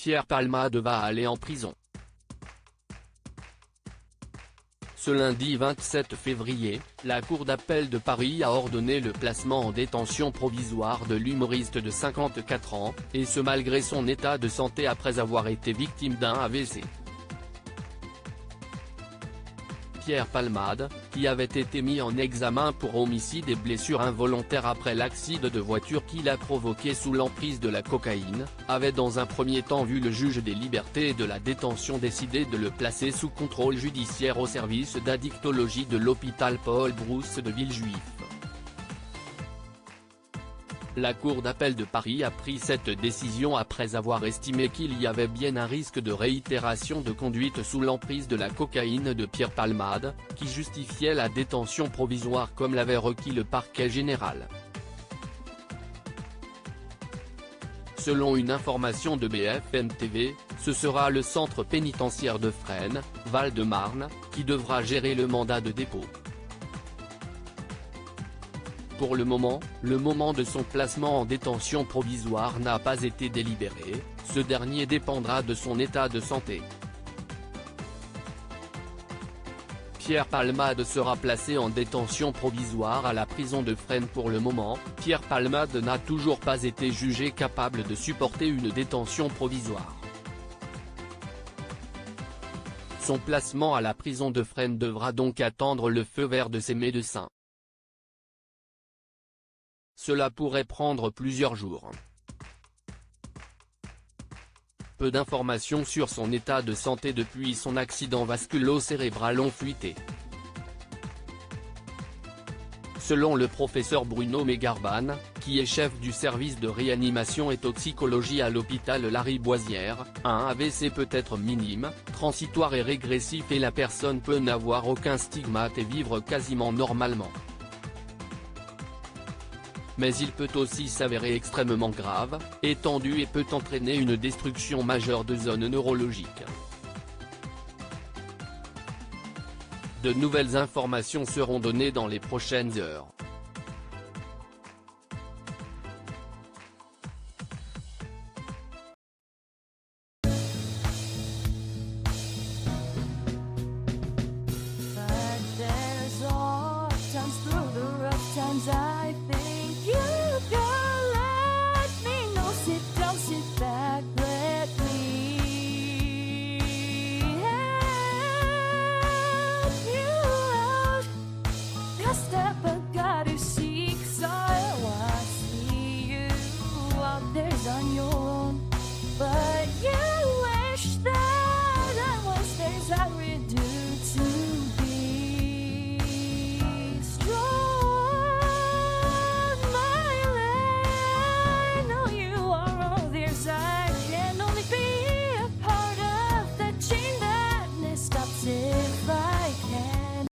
Pierre Palmade va aller en prison. Ce lundi 27 février, la Cour d'appel de Paris a ordonné le placement en détention provisoire de l'humoriste de 54 ans, et ce malgré son état de santé après avoir été victime d'un AVC. Pierre Palmade, qui avait été mis en examen pour homicide et blessure involontaire après l'accident de voiture qu'il a provoqué sous l'emprise de la cocaïne, avait dans un premier temps vu le juge des libertés et de la détention décider de le placer sous contrôle judiciaire au service d'addictologie de l'hôpital Paul Brousse de Villejuif. La Cour d'appel de Paris a pris cette décision après avoir estimé qu'il y avait bien un risque de réitération de conduite sous l'emprise de la cocaïne de Pierre Palmade, qui justifiait la détention provisoire comme l'avait requis le parquet général. Selon une information de BFM TV, ce sera le centre pénitentiaire de Fresnes, Val-de-Marne, qui devra gérer le mandat de dépôt. Pour le moment de son placement en détention provisoire n'a pas été délibéré, ce dernier dépendra de son état de santé. Pierre Palmade sera placé en détention provisoire à la prison de Fresnes. Pour le moment, Pierre Palmade n'a toujours pas été jugé capable de supporter une détention provisoire. Son placement à la prison de Fresnes devra donc attendre le feu vert de ses médecins. Cela pourrait prendre plusieurs jours. Peu d'informations sur son état de santé depuis son accident vasculo-cérébral ont fuité. Selon le professeur Bruno Megarban, qui est chef du service de réanimation et toxicologie à l'hôpital Lariboisière, un AVC peut être minime, transitoire et régressif et la personne peut n'avoir aucun stigmate et vivre quasiment normalement. Mais il peut aussi s'avérer extrêmement grave, étendu et peut entraîner une destruction majeure de zones neurologiques. De nouvelles informations seront données dans les prochaines heures. But there's all times through the rough times I think you